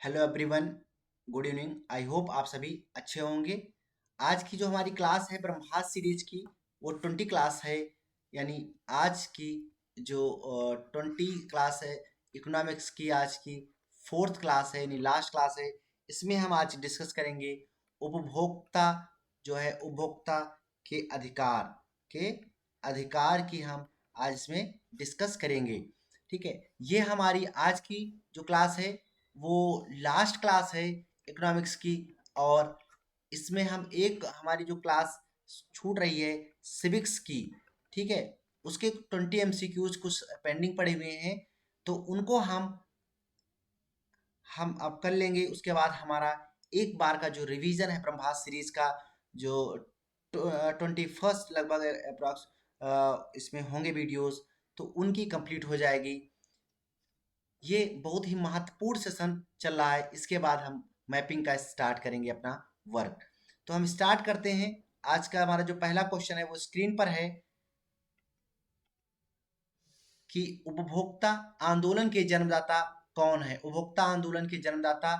Hello everyone, good evening. I hope आप सभी अच्छे होंगे। आज की जो हमारी क्लास है ब्रह्मास्त्र सीरीज की, वो 20 क्लास है। यानी आज की जो 20 क्लास है इकोनॉमिक्स की, आज की फोर्थ क्लास है, यानी लास्ट क्लास है। इसमें हम आज डिस्कस करेंगे उपभोक्ता, जो है उपभोक्ता के अधिकार के अधिकार की हम आज इसमें डिस्कस करेंगे। ठीक है, ये हमारी आज की जो क्लास है वो लास्ट क्लास है इकोनॉमिक्स की। और इसमें हम एक हमारी जो क्लास छूट रही है सिविक्स की, ठीक है, उसके 20 एमसीक्यूज कुछ पेंडिंग पड़े हुए हैं, तो उनको हम अब कर लेंगे। उसके बाद हमारा एक बार का जो रिवीजन है ब्रह्मास्त्र सीरीज का, जो 21 लगभग अप्रॉक्स इसमें होंगे वीडियोस, तो उनकी कंप्लीट हो जाएगी। ये बहुत ही महत्वपूर्ण सेशन चल रहा है। इसके बाद हम मैपिंग का स्टार्ट करेंगे अपना वर्क। तो हम स्टार्ट करते हैं। आज का हमारा जो पहला क्वेश्चन है वो स्क्रीन पर है कि उपभोक्ता आंदोलन के जन्मदाता कौन है। उपभोक्ता आंदोलन के जन्मदाता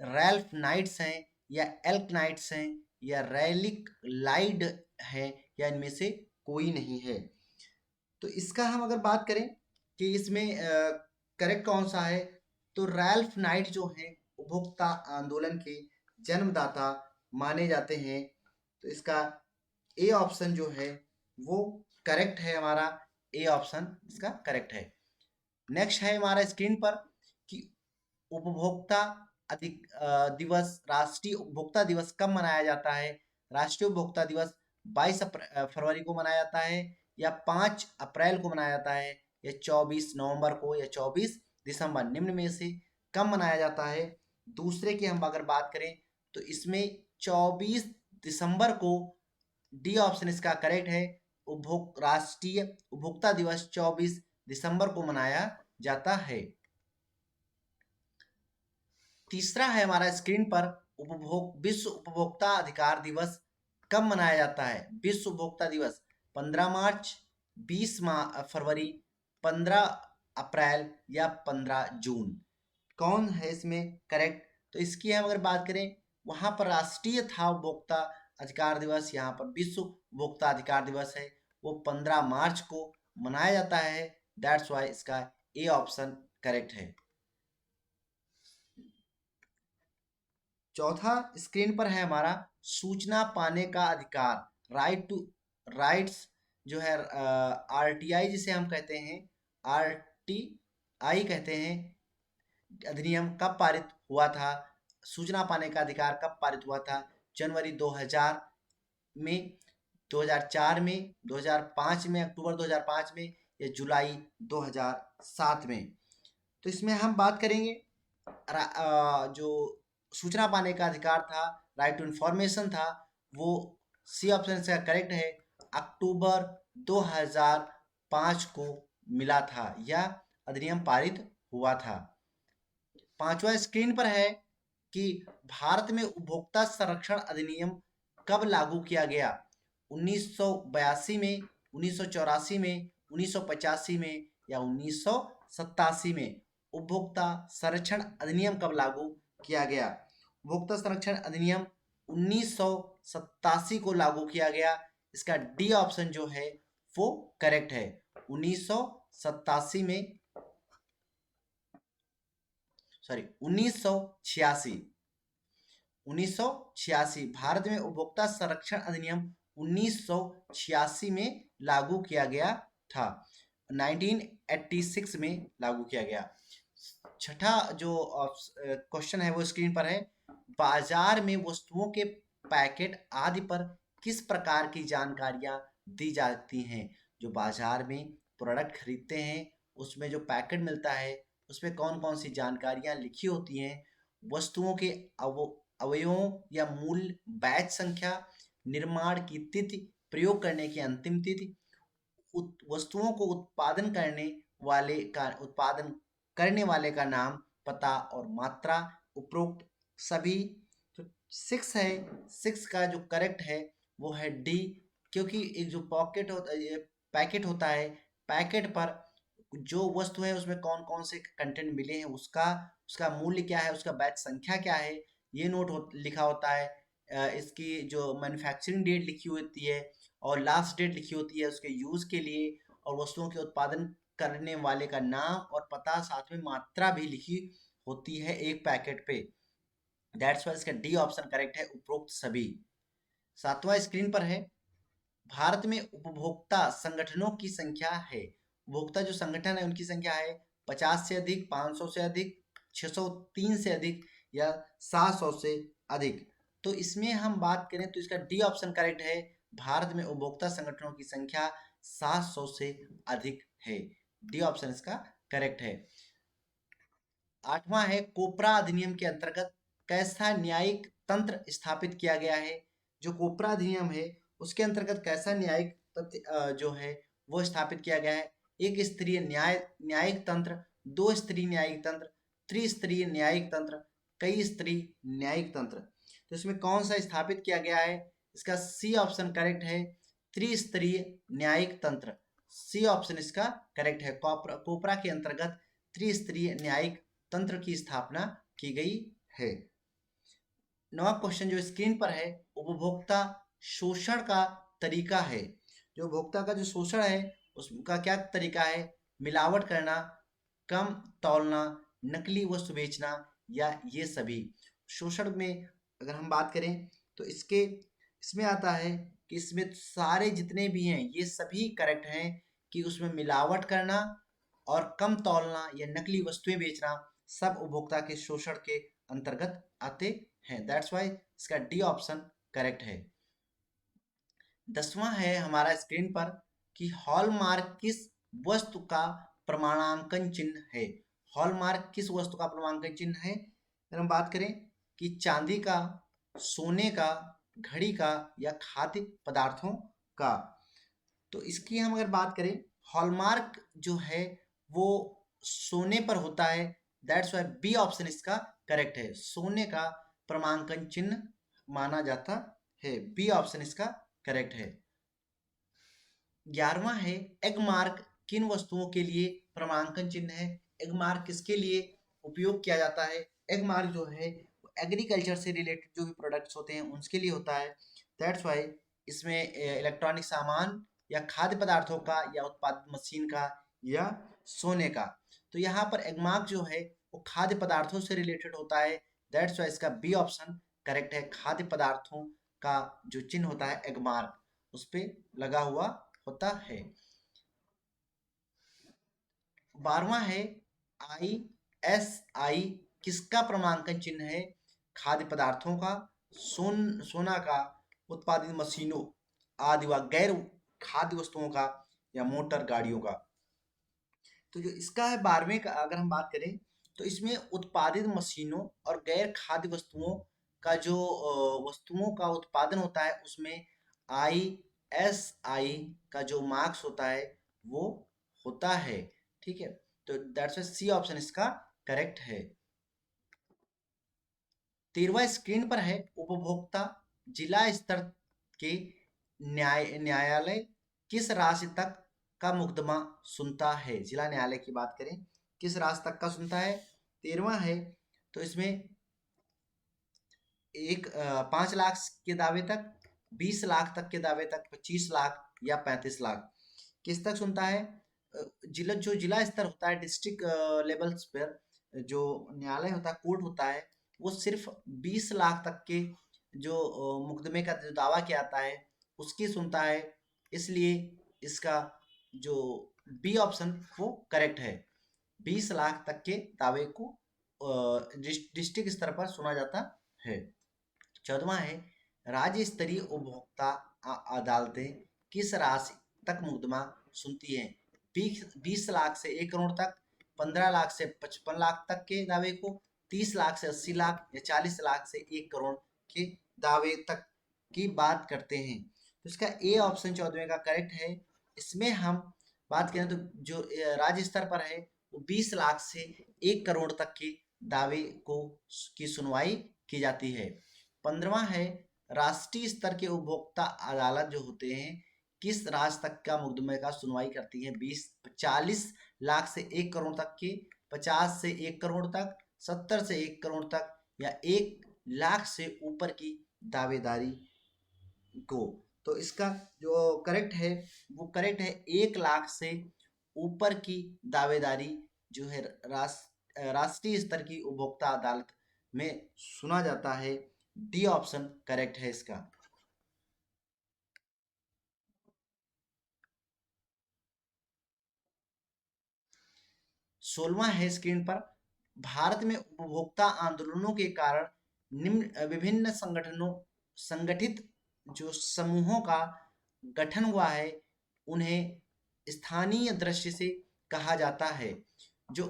रैल्फ नाइट्स हैं, या एल्क नाइट्स हैं, या रैलिक लाइड है, या इनमें से कोई नहीं है। तो इसका हम अगर बात करें कि इसमें करेक्ट कौन सा है, तो रैल्फ नाइट जो है उपभोक्ता आंदोलन के जन्मदाता माने जाते हैं। तो इसका ए ऑप्शन जो है वो करेक्ट है हमारा। ए ऑप्शन इसका करेक्ट है। नेक्स्ट है हमारा स्क्रीन पर कि उपभोक्ता दिवस, राष्ट्रीय उपभोक्ता दिवस कब मनाया जाता है। राष्ट्रीय उपभोक्ता दिवस 22 फरवरी को मनाया जाता है, या 5 अप्रैल को मनाया जाता है, या 24 नवंबर को, या 24 दिसंबर। निम्न में से कब मनाया जाता है। दूसरे की हम अगर बात करें तो इसमें 24 दिसंबर को, डी ऑप्शन इसका करेक्ट है। राष्ट्रीय उपभोक्ता दिवस 24 दिसंबर को मनाया जाता है। तीसरा है हमारा स्क्रीन पर विश्व उपभोक्ता अधिकार दिवस कब मनाया जाता है। विश्व उपभोक्ता दिवस 15 मार्च, 20 फरवरी, 15 अप्रैल, या 15 जून। कौन है इसमें करेक्ट। तो इसकी हम अगर बात करें, वहां पर राष्ट्रीय था उपभोक्ता अधिकार दिवस, यहाँ पर विश्व उपभोक्ता अधिकार दिवस है, वो 15 मार्च को मनाया जाता है। दैट्स वाई इसका ए ऑप्शन करेक्ट है। चौथा स्क्रीन पर है हमारा सूचना पाने का अधिकार, राइट टू राइट्स, जो है आरटीआई जिसे हम कहते हैं, आरटीआई कहते हैं। अधिनियम कब पारित हुआ था। सूचना पाने का अधिकार कब पारित हुआ था। जनवरी 2000 में, 2004 में, 2005 में, अक्टूबर 2005 में, या जुलाई 2007 में। तो इसमें हम बात करेंगे जो सूचना पाने का अधिकार था, राइट टू इंफॉर्मेशन था, वो सी ऑप्शन से करेक्ट है। अक्टूबर 2005 को मिला था, या अधिनियम पारित हुआ था। पांचवा स्क्रीन पर है कि भारत में उपभोक्ता संरक्षण अधिनियम कब लागू किया गया। 1982 में, 1984 में, 1985 में, या 1987 में। उपभोक्ता संरक्षण अधिनियम कब लागू किया गया। उपभोक्ता संरक्षण अधिनियम 1987 को लागू किया गया। इसका डी ऑप्शन जो है वो करेक्ट है। 1987 में, सॉरी 1986, 1986 भारत में उपभोक्ता संरक्षण अधिनियम 1986 में लागू किया गया था। 1986 में लागू किया गया। छठा जो क्वेश्चन है वो स्क्रीन पर है, बाजार में वस्तुओं के पैकेट आदि पर किस प्रकार की जानकारियां दी जाती हैं। जो बाजार में प्रोडक्ट खरीदते हैं उसमें जो पैकेट मिलता है उसमें कौन कौन सी जानकारियां लिखी होती हैं। वस्तुओं के अवयवों या मूल्य, बैच संख्या, निर्माण की तिथि, प्रयोग करने की अंतिम तिथि, वस्तुओं को उत्पादन करने वाले का नाम, पता और मात्रा, उपरोक्त सभी। तो 6 है, 6 का जो करेक्ट है वो है डी। क्योंकि एक जो पॉकेट होता है, पैकेट होता है, पैकेट पर जो वस्तु है उसमें कौन कौन से कंटेंट मिले हैं, उसका उसका मूल्य क्या है, उसका बैच संख्या क्या है, ये लिखा होता है। इसकी जो मैन्युफैक्चरिंग डेट लिखी होती है और लास्ट डेट लिखी होती है उसके यूज के लिए, और वस्तुओं के उत्पादन करने वाले का नाम और पता, साथ में मात्रा भी लिखी होती है एक पैकेट पे। दैट्स वाई इसका डी ऑप्शन करेक्ट है, उपरोक्त सभी। सातवां स्क्रीन पर है, भारत में उपभोक्ता संगठनों की संख्या है। उपभोक्ता जो संगठन है उनकी संख्या है 50 से अधिक, 500 से अधिक, 603 से अधिक या 700 से अधिक। तो इसमें हम बात करें तो इसका डी ऑप्शन करेक्ट है, भारत में उपभोक्ता संगठनों की संख्या 700 से अधिक है। डी ऑप्शन इसका करेक्ट है। आठवां है, कोपरा अधिनियम के अंतर्गत कैसा न्यायिक तंत्र स्थापित किया गया है। जो कोपरा अधिनियम है उसके अंतर्गत कैसा न्यायिक तंत्र जो है वो स्थापित किया गया है। एक स्तरीय न्यायिक तंत्र, दो स्तरीय न्यायिक तंत्र, त्रिस्तरीय न्यायिक तंत्र, कई स्तरीय न्यायिक तंत्र। तो इसमें कौन सा स्थापित किया गया है, इसका सी ऑप्शन करेक्ट है, त्रिस्तरीय न्यायिक तंत्र। सी ऑप्शन इसका करेक्ट है, कोपरा के अंतर्गत त्रिस्तरीय न्यायिक तंत्र की स्थापना की गई है। नवा क्वेश्चन जो स्क्रीन पर है, उपभोक्ता शोषण का तरीका है। जो उपभोक्ता का जो शोषण है उसका क्या तरीका है, मिलावट करना, कम तौलना, नकली वस्तु बेचना या ये सभी। शोषण में अगर हम बात करें तो इसमें आता है कि इसमें सारे जितने भी हैं ये सभी करेक्ट हैं, कि उसमें मिलावट करना और कम तौलना या नकली वस्तुएं बेचना सब उपभोक्ता के शोषण के अंतर्गत आते हैं। दैट्स वाई इसका डी ऑप्शन करेक्ट है। 10वां है हमारा स्क्रीन पर कि हॉलमार्क किस वस्तु का प्रमाणांकन चिन्ह है। हॉलमार्क किस वस्तु का प्रमाणांकन चिन्ह है, अगर हम बात करें कि चांदी का, सोने का, घड़ी का या खाद्य पदार्थों का। तो इसकी हम अगर बात करें, हॉलमार्क जो है वो सोने पर होता है। दैट्स वाई बी ऑप्शन इसका करेक्ट है, सोने का प्रमाणंकन चिन्ह माना जाता है। बी ऑप्शन इसका करेक्ट है। 11वां है, एग मार्क किन वस्तुओं के लिए प्रमाणंकन चिन्ह है। एग मार्क किसके लिए उपयोग किया जाता है, एग मार्क जो है एग्रीकल्चर से रिलेटेड जो भी प्रोडक्ट्स होते हैं उसके लिए होता है। दैट्स वाई इसमें इलेक्ट्रॉनिक सामान या खाद्य पदार्थों का या उत्पादित मशीन का या सोने का। तो यहाँ पर एग मार्क जो है वो खाद्य पदार्थों से रिलेटेड होता है। दैट्स वाई इसका बी ऑप्शन करेक्ट है, खाद्य पदार्थों का जो चिन्ह होता है एग मार्क उस पे लगा हुआ होता है। 12वां है, ISI किसका प्रमाणंकन चिन्ह है, खाद्य पदार्थों का, सोना का, उत्पादित मशीनों आदि व गैर खाद्य वस्तुओं का या मोटर गाड़ियों का। तो जो इसका है 12वें का अगर हम बात करें तो इसमें उत्पादित मशीनों और गैर खाद्य वस्तुओं का जो वस्तुओं का उत्पादन होता है उसमें ISI का जो मार्क्स होता है वो होता है। ठीक है, तो दैट्स सी ऑप्शन इसका करेक्ट है। 13वां स्क्रीन पर है, उपभोक्ता जिला स्तर के न्यायालय किस राशि तक का मुकदमा सुनता है। जिला न्यायालय की बात करें किस राशि तक का सुनता है। 13वां है तो इसमें 5 लाख के दावे तक, 20 लाख तक के दावे तक, 25 लाख या 35 लाख किस तक सुनता है। जो जिला स्तर होता है, डिस्ट्रिक्ट लेवल्स पर जो न्यायालय होता है, कोर्ट होता है, वो सिर्फ 20 लाख तक के जो मुकदमे का जो दावा किया जाता है उसकी सुनता है। इसलिए इसका जो बी ऑप्शन वो करेक्ट है, 20 लाख तक के दावे को डिस्ट्रिक्ट स्तर पर सुना जाता है। 14वां है, राज्य स्तरीय उपभोक्ता अदालतें किस राशि तक मुकदमा सुनती हैं। 20 लाख से 1 करोड़ तक, 15 लाख से 55 लाख तक के दावे को, 30 लाख से 80 लाख या 40 लाख से 1 करोड़ के दावे तक की बात करते हैं। तो इसका ए ऑप्शन 14वें का करेक्ट है। इसमें हम बात करें तो जो राज्य स्तर पर है वो 20 लाख से 1 करोड़ तक के दावे को की सुनवाई की जाती है। 15वां है, राष्ट्रीय स्तर के उपभोक्ता अदालत जो होते हैं किस राशि तक का मुकदमे का सुनवाई करती है? 40 लाख से 1 करोड़ तक के, 50 से 1 करोड़ तक, 70 से 1 करोड़ तक, या 1 लाख से ऊपर की दावेदारी को। तो इसका जो करेक्ट है वो करेक्ट है 1 लाख से ऊपर की दावेदारी जो है राष्ट्रीय स्तर की उपभोक्ता अदालत में सुना जाता है। डी ऑप्शन करेक्ट है इसका। 16वां है स्क्रीन पर। भारत में उपभोक्ता आंदोलनों के कारण निम्न विभिन्न संगठित जो समूहों का गठन हुआ है उन्हें स्थानीय दृष्टि से कहा जाता है। जो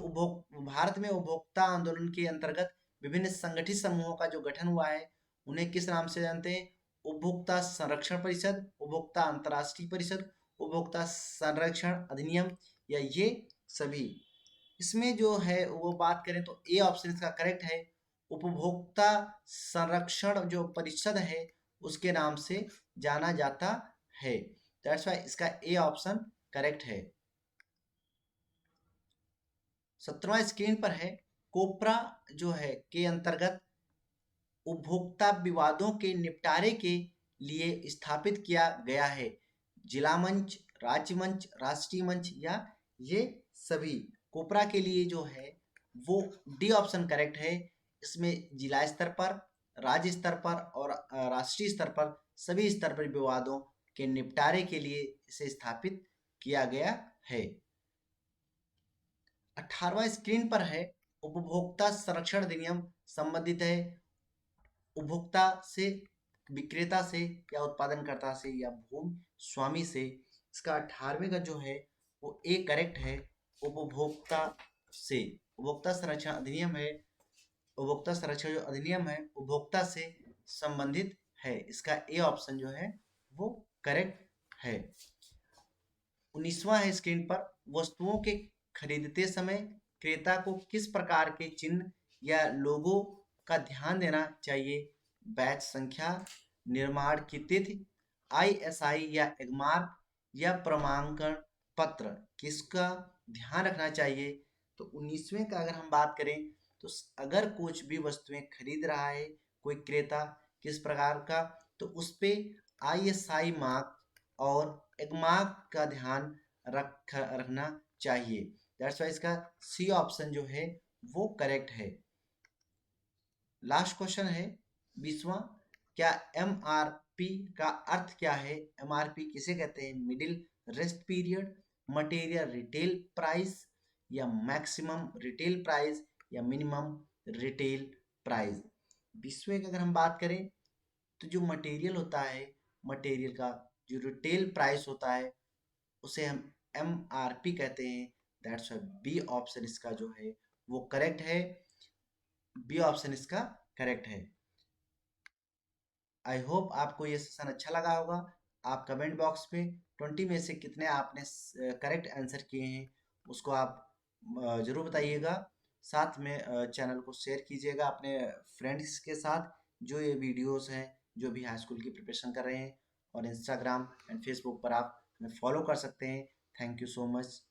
भारत में उपभोक्ता आंदोलन के अंतर्गत विभिन्न संगठित समूहों का जो गठन हुआ है उन्हें किस नाम से जानते हैं? उपभोक्ता संरक्षण परिषद, उपभोक्ता अंतर्राष्ट्रीय परिषद, उपभोक्ता संरक्षण अधिनियम, या ये सभी। इसमें जो है वो बात करें तो ए ऑप्शन इसका करेक्ट है। उपभोक्ता संरक्षण जो परिषद है उसके नाम से जाना जाता है। दैट्स व्हाई इसका ए ऑप्शन करेक्ट है। 17वां स्क्रीन पर है। कोपरा जो है के अंतर्गत उपभोक्ता विवादों के निपटारे के लिए स्थापित किया गया है। जिला मंच, राज्य मंच, राष्ट्रीय मंच, या ये सभी। कोपरा के लिए जो है वो डी ऑप्शन करेक्ट है। इसमें जिला स्तर पर, राज्य स्तर पर और राष्ट्रीय स्तर पर, सभी स्तर पर विवादों के निपटारे के लिए इसे स्थापित किया गया है। 18वां स्क्रीन पर है। उपभोक्ता संरक्षण अधिनियम संबंधित है उपभोक्ता से, विक्रेता से, या उत्पादनकर्ता से, या भूमि स्वामी से। इसका 18वें का जो है वो ए करेक्ट है। उपभोक्ता से, उपभोक्ता संरक्षण अधिनियम है, उपभोक्ता संरक्षण जो अधिनियम है उपभोक्ता से संबंधित है। इसका ए ऑप्शन जो है वो करेक्ट है। 19वां है स्क्रीन पर। वस्तुओं के खरीदते समय क्रेता को किस प्रकार के चिन्ह या लोगो का ध्यान देना चाहिए? बैच संख्या, निर्माण की तिथि, आईएसआई या एगमार्क, या प्रमाणीकरण पत्र, किसका ध्यान रखना चाहिए? तो 19वें का अगर हम बात करें तो अगर कुछ भी वस्तुएं खरीद रहा है कोई क्रेता किस प्रकार का, तो उस पे आईएसआई मार्क और एगमार्क का ध्यान रखना चाहिए। दैट्स वाई इसका सी ऑप्शन जो है वो करेक्ट है। लास्ट क्वेश्चन है 20वां। क्या एमआरपी का अर्थ क्या है? एमआरपी किसे कहते हैं? Middle rest period, material retail price, या मैक्सिमम रिटेल प्राइस, या मिनिमम रिटेल प्राइस। 20वें की अगर हम बात करें तो जो मटेरियल होता है, मटेरियल का जो रिटेल प्राइस होता है उसे हम एमआरपी कहते हैं। दैट्स बी ऑप्शन इसका जो है वो करेक्ट है। बी ऑप्शन इसका करेक्ट है। आई होप आपको ये सेशन अच्छा लगा होगा। आप कमेंट बॉक्स में 20 में से कितने आपने करेक्ट आंसर किए हैं उसको आप जरूर बताइएगा। साथ में चैनल को शेयर कीजिएगा अपने फ्रेंड्स के साथ जो ये वीडियोस हैं, जो भी हाई स्कूल की प्रिपरेशन कर रहे हैं। और इंस्टाग्राम एंड फेसबुक पर आप हमें फॉलो कर सकते हैं। Thank you so much.